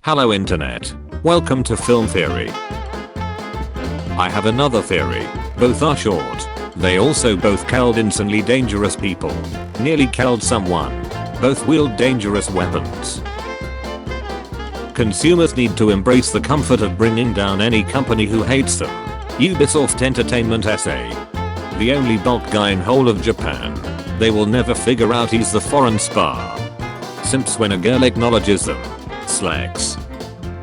Hello internet. Welcome to Film Theory. I have another theory. Both are short. They also both killed insanely dangerous people. Nearly killed someone. Both wield dangerous weapons. Consumers need to embrace the comfort of bringing down any company who hates them. Ubisoft Entertainment SA. The only bulk guy in whole of Japan. They will never figure out he's the foreign spa. Simps when a girl acknowledges them. Slacks.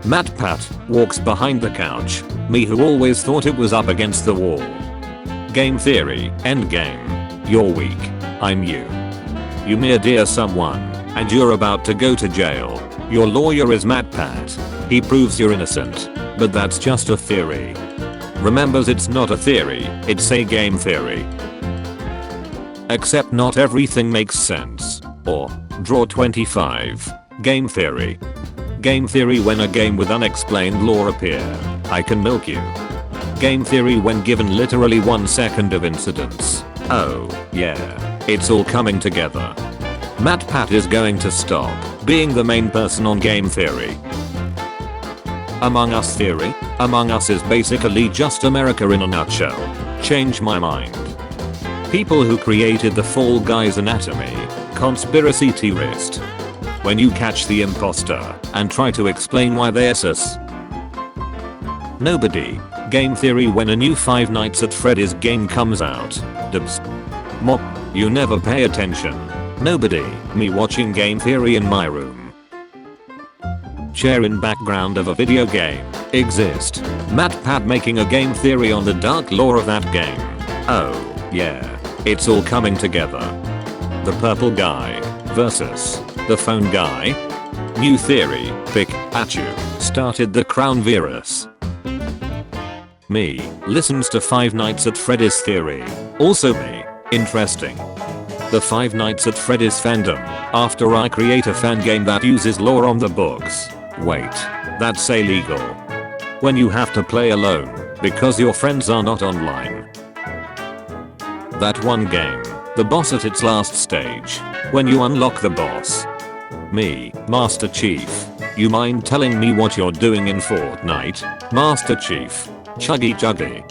MatPat walks behind the couch. Me who always thought it was up against the wall. Game theory. Endgame. You're weak. I'm you. You murder someone. And you're about to go to jail. Your lawyer is MatPat. He proves you're innocent. But that's just a theory. Remembers it's not a theory, it's a game theory. Except not everything makes sense. Or, draw 25. Game theory. Game theory when a game with unexplained lore appear. I can milk you. Game theory when given literally 1 second of incidents. Oh, yeah. It's all coming together. MatPat is going to stop being the main person on game theory. Among Us theory? Among Us is basically just America in a nutshell. Change my mind. People who created the Fall Guys anatomy. Conspiracy theorist. When you catch the imposter and try to explain why they're sus. Nobody. Game theory when a new Five Nights at Freddy's game comes out. Dubs. Mop. You never pay attention. Nobody. Me watching game theory in my room. Chair in background of a video game. Exist. MatPat making a game theory on the dark lore of that game. Oh, yeah. It's all coming together. The purple guy versus the phone guy. New theory. Pick at you. Started the crown virus. Me listens to Five Nights at Freddy's theory. Also me. Interesting. The Five Nights at Freddy's fandom. After I create a fan game that uses lore on the books. Wait, that's illegal. When you have to play alone because your friends are not online. That one game, the boss at its last stage, when you unlock the boss. Me, Master Chief. You mind telling me what you're doing in Fortnite, Master Chief? Chuggy chuggy.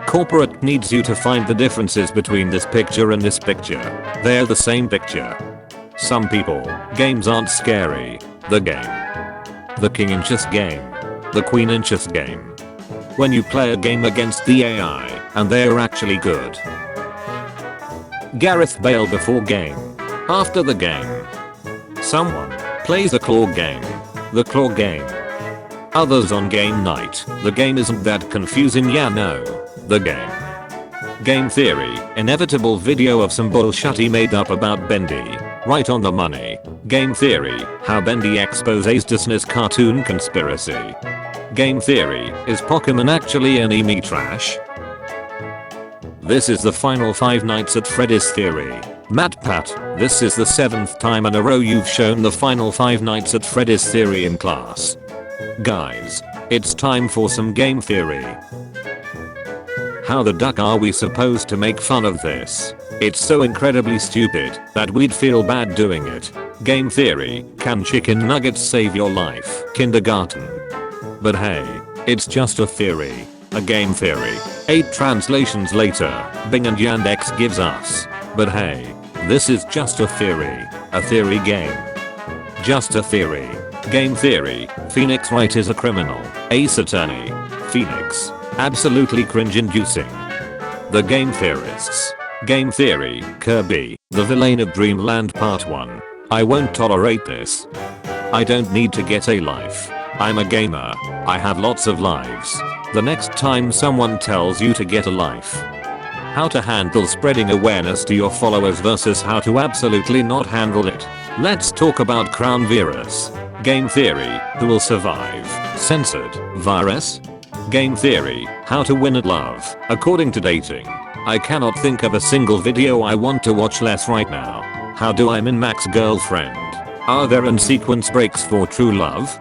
Corporate needs you to find the differences between this picture and this picture. They're the same picture. Some people, games aren't scary. The game. The King Inches game. The Queen Inches game. When you play a game against the AI and they're actually good. Gareth Bale before game. After the game. Someone plays a claw game. The claw game. Others on game night. The game isn't that confusing, yeah, no. The game. Game theory. Inevitable video of some bullshit he made up about Bendy. Right on the money. Game theory. How Bendy exposes Disney's cartoon conspiracy. Game theory. Is Pokemon actually anime trash? This is the final Five Nights at Freddy's theory. MatPat, this is the 7th time in a row you've shown the final Five Nights at Freddy's theory in class. Guys, it's time for some game theory. How the duck are we supposed to make fun of this? It's so incredibly stupid that we'd feel bad doing it. Game theory. Can chicken nuggets save your life? Kindergarten. But hey, it's just a theory. A game theory. 8 translations later, Bing and Yandex gives us. But hey, this is just a theory. A theory game. Just a theory. Game theory. Phoenix Wright is a criminal. Ace Attorney. Phoenix. Absolutely cringe inducing. The game theorists. Game theory. Kirby, the villain of Dreamland Part 1. I won't tolerate this. I don't need to get a life. I'm a gamer. I have lots of lives. The next time someone tells you to get a life. How to handle spreading awareness to your followers versus how to absolutely not handle it. Let's talk about crown virus. Game theory. Who will survive? Censored virus? Game theory. How to win at love. According to dating. I cannot think of a single video I want to watch less right now. How do I min-max girlfriend? Are there in-sequence breaks for true love?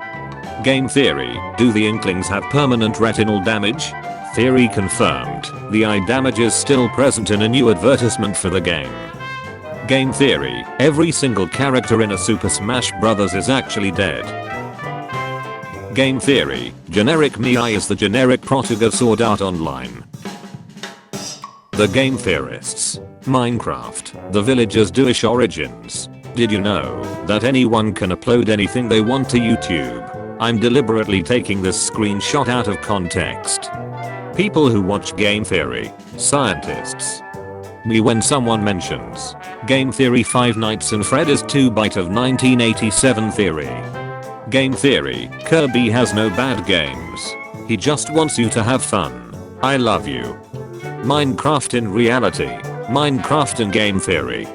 Game theory. Do the Inklings have permanent retinal damage? Theory confirmed. The eye damage is still present in a new advertisement for the game. Game theory. Every single character in a Super Smash Bros. Is actually dead. Game theory. Generic me is the generic Protaga Sword Art Online. The game theorists. Minecraft. The villagers' Jewish origins. Did you know that anyone can upload anything they want to YouTube? I'm deliberately taking this screenshot out of context. People who watch game theory. Scientists. Me when someone mentions game theory, Five Nights at Freddy's 2 Bite of 1987 theory. Game theory. Kirby has no bad games. He just wants you to have fun. I love you. Minecraft in reality. Minecraft in game theory.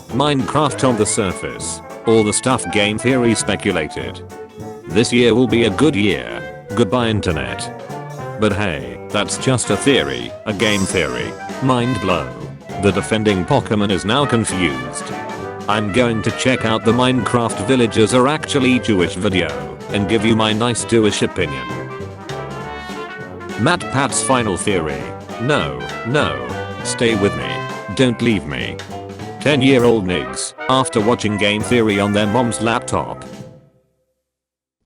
Minecraft on the surface. All the stuff game theory speculated. This year will be a good year. Goodbye internet. But hey, that's just a theory, a game theory. Mind blow. The defending Pokemon is now confused. I'm going to check out the Minecraft villagers are actually Jewish video and give you my nice Jewish opinion. MatPat's final theory. No, stay with me. Don't leave me. 10-year-old niggas after watching game theory on their mom's laptop.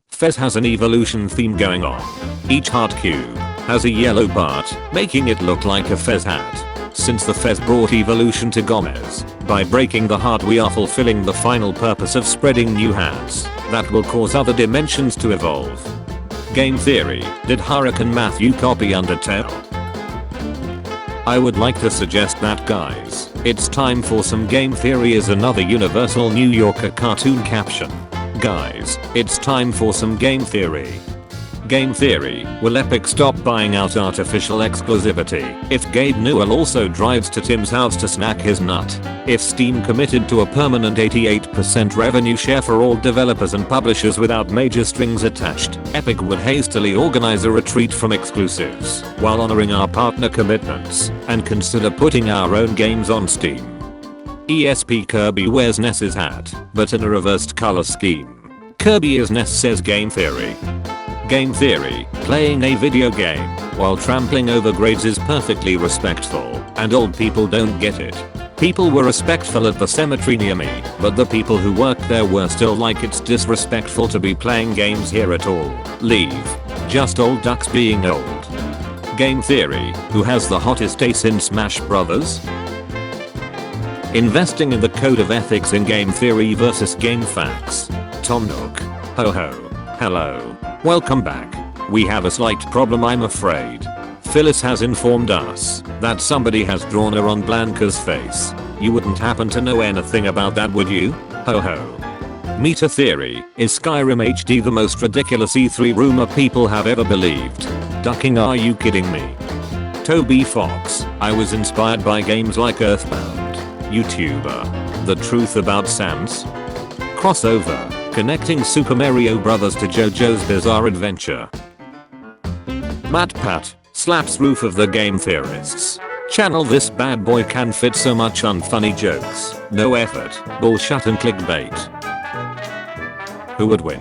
Fez has an evolution theme going on. Each heart cube has a yellow part, making it look like a Fez hat. Since the Fez brought evolution to Gomez, by breaking the heart we are fulfilling the final purpose of spreading new hats that will cause other dimensions to evolve. Game theory. Did Hurricane Matthew copy Undertale? I would like to suggest that, guys, it's time for some game theory as another Universal New Yorker cartoon caption. Guys, it's time for some game theory. Game theory. Will Epic stop buying out artificial exclusivity if Gabe Newell also drives to Tim's house to snack his nut? If Steam committed to a permanent 88% revenue share for all developers and publishers without major strings attached, Epic would hastily organize a retreat from exclusives while honoring our partner commitments and consider putting our own games on Steam. ESP Kirby wears Ness's hat, but in a reversed color scheme. Kirby is Ness, says game theory. Game theory. Playing a video game while trampling over grades is perfectly respectful, and old people don't get it. People were respectful at the cemetery near me, but the people who worked there were still like it's disrespectful to be playing games here at all. Leave. Just old ducks being old. Game theory. Who has the hottest ace in Smash Brothers? Investing in the code of ethics in game theory versus game facts. Tom Nook. Ho ho. Hello. Welcome back. We have a slight problem, I'm afraid. Phyllis has informed us that somebody has drawn her on Blanca's face. You wouldn't happen to know anything about that, would you? Ho ho. Meta theory. Is Skyrim HD the most ridiculous E3 rumor people have ever believed? Ducking, are you kidding me? Toby Fox. I was inspired by games like Earthbound. YouTuber. The truth about Sans. Crossover. Connecting Super Mario Bros. To JoJo's Bizarre Adventure. MatPat slaps roof of the game theorists. Channel, this bad boy can fit so much unfunny jokes. No effort, bullshit and clickbait. Who would win?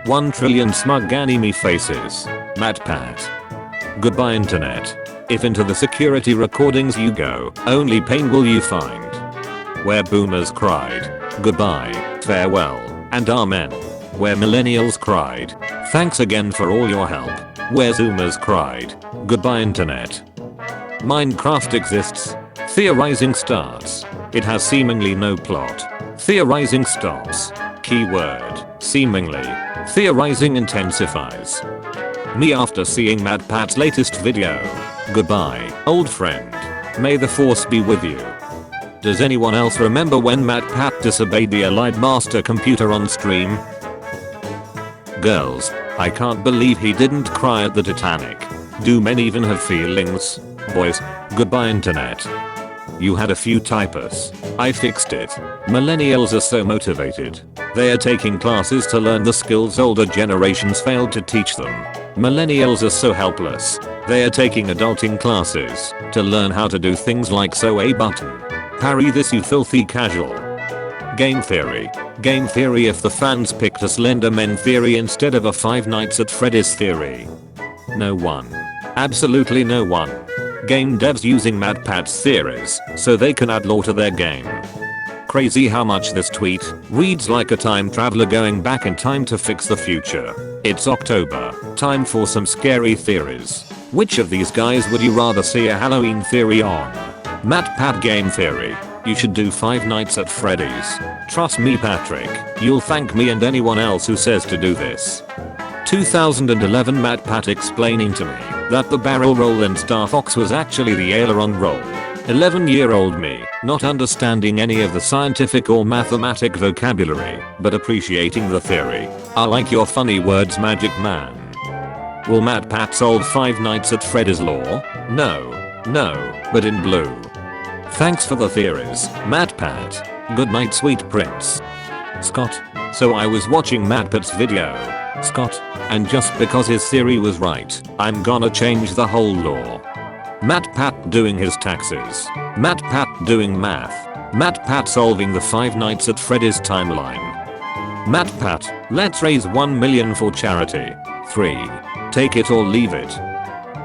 1 trillion smug anime faces. MatPat. Goodbye internet. If into the security recordings you go, only pain will you find. Where boomers cried, goodbye, farewell, and amen. Where millennials cried, thanks again for all your help. Where zoomers cried, goodbye internet. Minecraft exists. Theorizing starts. It has seemingly no plot. Theorizing stops. Keyword, seemingly. Theorizing intensifies. Me after seeing MatPat's latest video. Goodbye, old friend. May the force be with you. Does anyone else remember when MatPat disobeyed the Allied Master Computer on stream? Girls, I can't believe he didn't cry at the Titanic. Do men even have feelings? Boys, goodbye internet. You had a few typos. I fixed it. Millennials are so motivated. They are taking classes to learn the skills older generations failed to teach them. Millennials are so helpless. They are taking adulting classes to learn how to do things like sew a button. Parry this, you filthy casual. Game theory. Game theory. If the fans picked a Slender Men theory instead of a Five Nights at Freddy's theory. No one. Absolutely no one. Game devs using MatPat's theories so they can add lore to their game. Crazy how much this tweet reads like a time traveler going back in time to fix the future. It's October. time for some scary theories. Which of these guys would you rather see a Halloween theory on? Matt Pat game theory. You should do Five Nights at Freddy's. Trust me Patrick, you'll thank me and anyone else who says to do this. 2011 Matt Pat explaining to me that the barrel roll in Star Fox was actually the aileron roll. 11-year-old me, not understanding any of the scientific or mathematic vocabulary, but appreciating the theory. I like your funny words, Magic Man. Will Matt Pat solve Five Nights at Freddy's lore? No, but in blue. Thanks for the theories, Matt Pat. Good night, sweet prince. Scott. So I was watching Matt Pat's video, Scott, and just because his theory was right, I'm gonna change the whole lore. Matt Pat doing his taxes. Matt Pat doing math. Matt Pat solving the Five Nights at Freddy's timeline. Matt Pat, let's raise 1 million for charity. 3. Take it or leave it.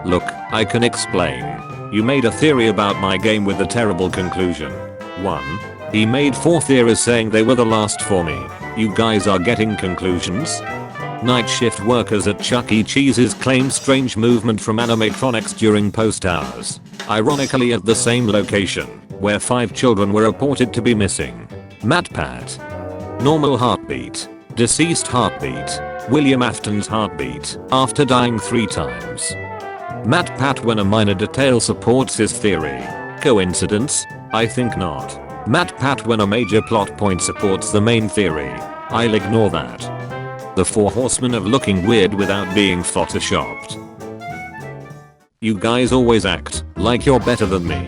Look, I can explain. You made a theory about my game with a terrible conclusion. 1. He made 4 theories saying they were the last for me. You guys are getting conclusions? Night shift workers at Chuck E. Cheese's claim strange movement from animatronics during post hours. Ironically at the same location, where 5 children were reported to be missing. Matt Pat. Normal heartbeat. Deceased heartbeat. William Afton's heartbeat, after dying 3 times. Matt Pat when a minor detail supports his theory. Coincidence? I think not. Matt Pat when a major plot point supports the main theory. I'll ignore that. The 4 horsemen of looking weird without being photoshopped. You guys always act like you're better than me.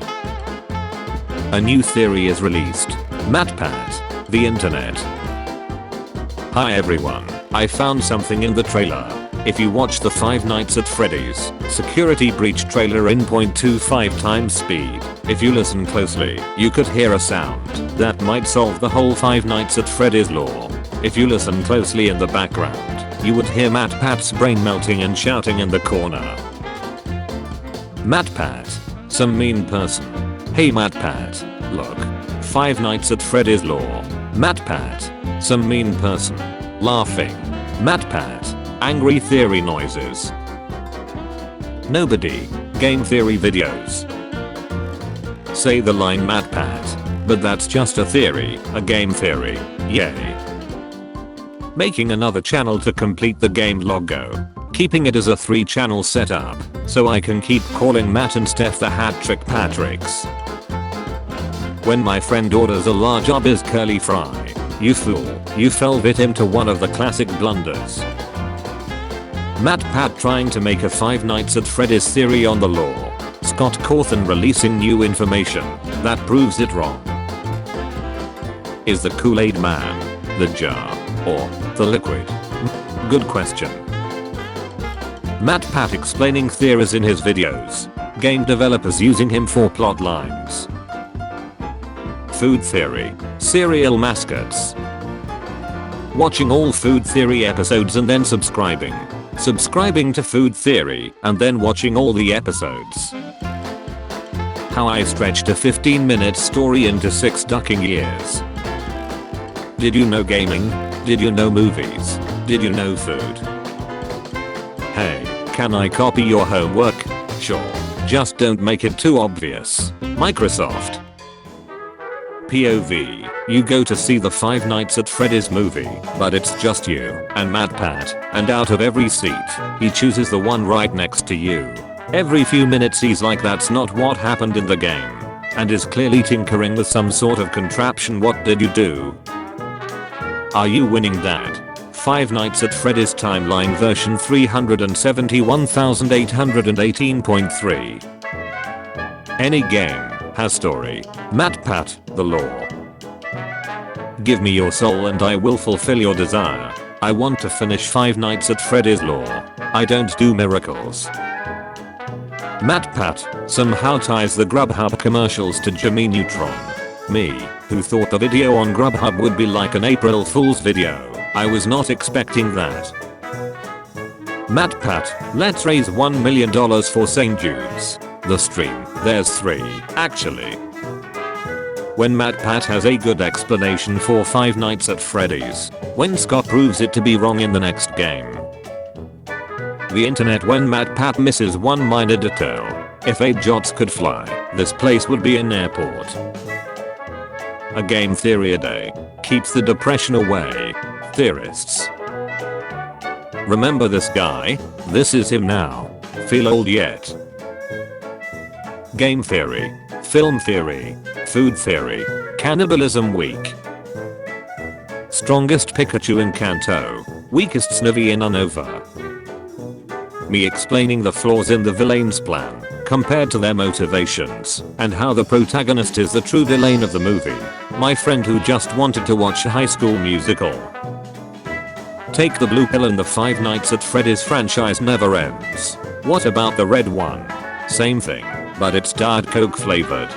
A new theory is released. Matt Pat. The internet. Hi everyone, I found something in the trailer. If you watch the Five Nights at Freddy's security breach trailer in 0.25 times speed, if you listen closely, you could hear a sound that might solve the whole Five Nights at Freddy's lore. If you listen closely in the background, you would hear Matt Pat's brain melting and shouting in the corner. Matt Pat. Some mean person. Hey Matt Pat, look. Five Nights at Freddy's lore. Matt Pat. Some mean person. Laughing. Matt Pat. Angry theory noises. Nobody. Game theory videos. Say the line Matt Pat. But that's just a theory, a game theory. Yay. Making another channel to complete the game logo. Keeping it as a 3-channel setup, so I can keep calling Matt and Steph the Hat Trick Patricks. When my friend orders a large Arby's curly fry. You fool, you fell victim to one of the classic blunders. Matt Pat trying to make a Five Nights at Freddy's theory on the lore. Scott Cawthon releasing new information that proves it wrong. Is the Kool-Aid Man the jar or the liquid? Good question. Matt Pat explaining theories in his videos. Game developers using him for plot lines. Food theory. Cereal mascots. Watching all food theory episodes and then subscribing. Subscribing to food theory and then watching all the episodes. How I stretched a 15-minute story into 6 ducking years. Did you know gaming? Did you know movies? Did you know food? Hey, can I copy your homework? Sure. Just don't make it too obvious. Microsoft. POV. You go to see the Five Nights at Freddy's movie, but it's just you and Matt Pat, and out of every seat, he chooses the one right next to you. Every few minutes he's like that's not what happened in the game, and is clearly tinkering with some sort of contraption. What did you do? Are you winning that? Five Nights at Freddy's timeline version 371,818.3. Any game has story. Matt Pat, the lore. Give me your soul and I will fulfill your desire. I want to finish Five Nights at Freddy's lore. I don't do miracles. Matt Pat somehow ties the Grubhub commercials to Jimmy Neutron. Me, who thought the video on Grubhub would be like an April Fool's video. I was not expecting that. Matt Pat, let's raise $1 million for St. Jude's. The stream, there's 3, actually. When Matt Pat has a good explanation for Five Nights at Freddy's. When Scott proves it to be wrong in the next game. The internet when MatPat misses one minor detail. If 8 jots could fly, this place would be an airport. A game theory a day keeps the depression away. Theorists. Remember this guy? This is him now. Feel old yet? Game theory, film theory, food theory, cannibalism week. Strongest Pikachu in Kanto, weakest Snivy in Unova. Me explaining the flaws in the villain's plan, compared to their motivations, and how the protagonist is the true villain of the movie. My friend who just wanted to watch High School Musical. Take the blue pill and the Five Nights at Freddy's franchise never ends. What about the red one? Same thing, but it's Diet Coke flavored.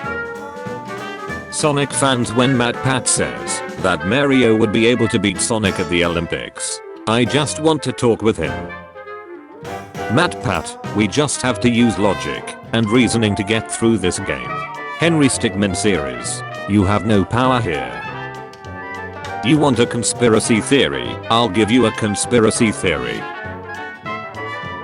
Sonic fans when MatPat says that Mario would be able to beat Sonic at the Olympics. I just want to talk with him. MatPat, we just have to use logic and reasoning to get through this game. Henry Stickmin series, you have no power here. You want a conspiracy theory? I'll give you a conspiracy theory.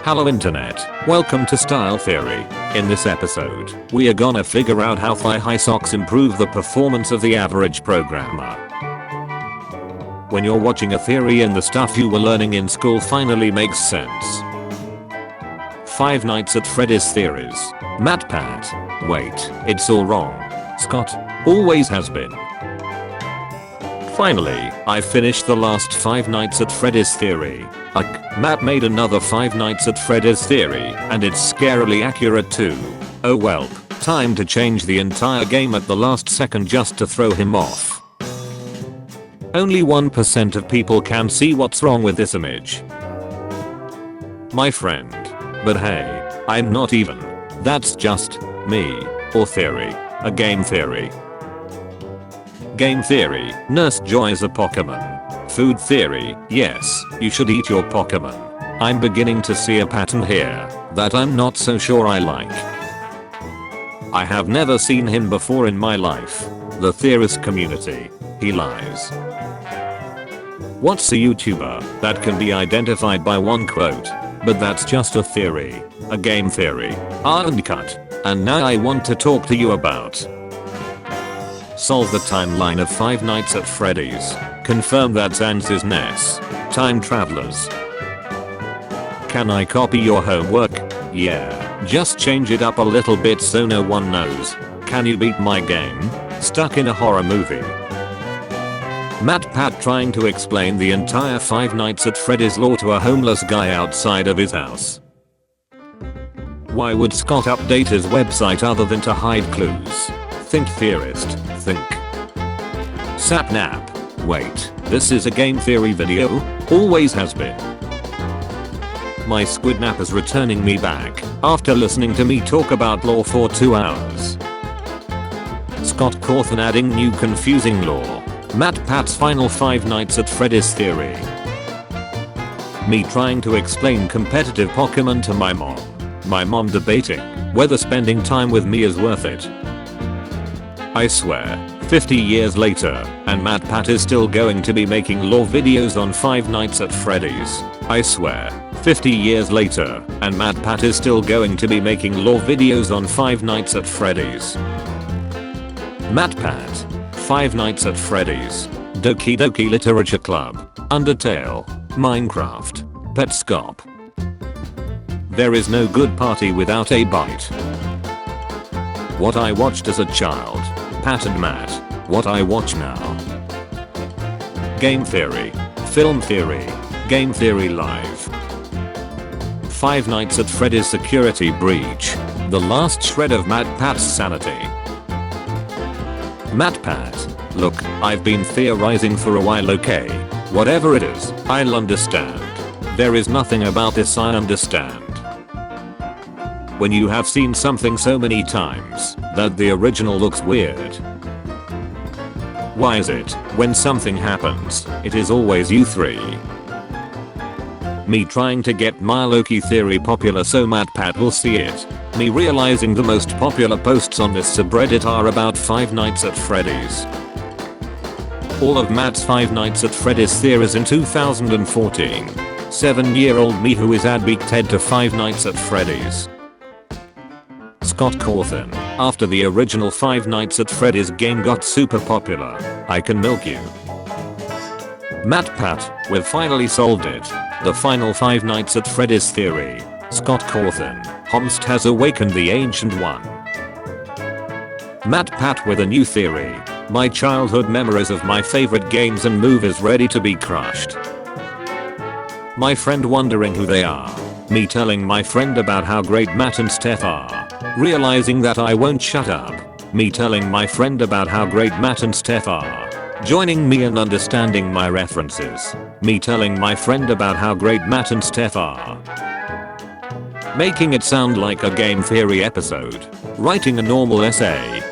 Hello internet, welcome to Style Theory. In this episode, we are gonna figure out how thigh high socks improve the performance of the average programmer. When you're watching a theory and the stuff you were learning in school finally makes sense. Five Nights at Freddy's theories. MatPat. Wait, it's all wrong. Scott. Always has been. Finally, I finished the last Five Nights at Freddy's theory. Matt made another Five Nights at Freddy's theory, and it's scarily accurate too. Oh well, time to change the entire game at the last second just to throw him off. Only 1% of people can see what's wrong with this image. My friend. But hey, I'm not even. That's just me. Or theory. A game theory. Game theory, Nurse Joy is a Pokemon. Food theory, yes, you should eat your Pokemon. I'm beginning to see a pattern here that I'm not so sure I like. I have never seen him before in my life. The theorist community. He lies. What's a YouTuber that can be identified by one quote? But that's just a theory. A game theory. Uncut. And now I want to talk to you about. Solve the timeline of Five Nights at Freddy's. Confirm that Sans is Ness. Time travelers. Can I copy your homework? Yeah. Just change it up a little bit so no one knows. Can you beat my game? Stuck in a horror movie. MatPat trying to explain the entire Five Nights at Freddy's lore to a homeless guy outside of his house. Why would Scott update his website other than to hide clues? Think theorist, think. Sapnap. Wait, this is a game theory video? Always has been. My Squidnap is returning me back after listening to me talk about lore for 2 hours. Scott Cawthon adding new confusing lore. MatPat's final Five Nights at Freddy's theory. Me trying to explain competitive Pokemon to my mom. My mom debating whether spending time with me is worth it. I swear, 50 years later, and MatPat is still going to be making lore videos on Five Nights at Freddy's. I swear, 50 years later, and MatPat is still going to be making lore videos on Five Nights at Freddy's. MatPat. Five Nights at Freddy's, Doki Doki Literature Club, Undertale, Minecraft, Petscop. There is no good party without a bite. What I watched as a child, Pat and Matt, what I watch now. Game theory, film theory, game theory live. Five Nights at Freddy's security breach, the last shred of MatPat's sanity. MatPat, look, I've been theorizing for a while, okay? Whatever it is, I'll understand. There is nothing about this I understand. When you have seen something so many times that the original looks weird. Why is it, when something happens, it is always you three? Me trying to get my Loki theory popular so MatPat will see it. Me realizing the most popular posts on this subreddit are about Five Nights at Freddy's. All of Matt's Five Nights at Freddy's theories in 2014. 7-year-old me who is addicted to Five Nights at Freddy's. Scott Cawthon. After the original Five Nights at Freddy's game got super popular, I can milk you. Matt Pat, we've finally solved it. The final Five Nights at Freddy's theory. Scott Cawthon, Homst has awakened the Ancient One. Matt Pat with a new theory. My childhood memories of my favorite games and movies ready to be crushed. My friend wondering who they are. Me telling my friend about how great Matt and Steph are. Realizing that I won't shut up. Me telling my friend about how great Matt and Steph are. Joining me and understanding my references. Me telling my friend about how great Matt and Steph are. Making it sound like a game theory episode. Writing a normal essay.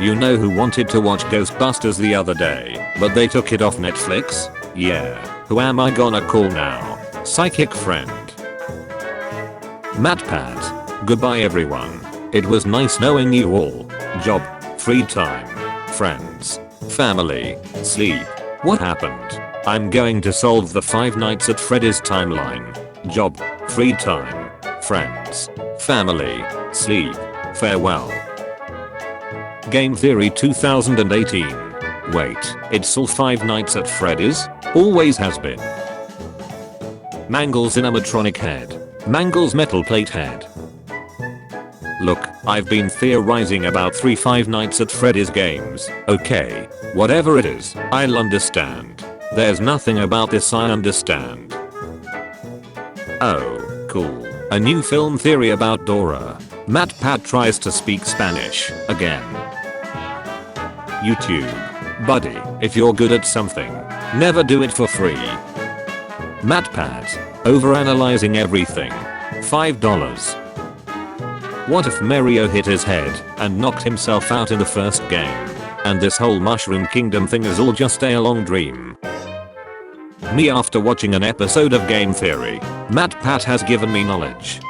You know who wanted to watch Ghostbusters the other day, but they took it off Netflix? Yeah, who am I gonna call now? Psychic friend. Matt Pat. Goodbye everyone. It was nice knowing you all. Job, free time, friends, family, sleep. What happened? I'm going to solve the Five Nights at Freddy's timeline. Job, free time, friends, family, sleep, farewell. Game Theory 2018. Wait, it's all Five Nights at Freddy's? Always has been. Mangle's animatronic head. Mangle's metal plate head. Look, I've been theorizing about 3 Five Nights at Freddy's games. Okay, whatever it is, I'll understand. There's nothing about this I understand. Oh, cool. A new film theory about Dora. Matt Pat tries to speak Spanish again. YouTube. Buddy, if you're good at something, never do it for free. Matt Pat. Overanalyzing everything. $5. What if Mario hit his head and knocked himself out in the first game? And this whole Mushroom Kingdom thing is all just a long dream. Me after watching an episode of Game Theory, Matt Pat has given me knowledge.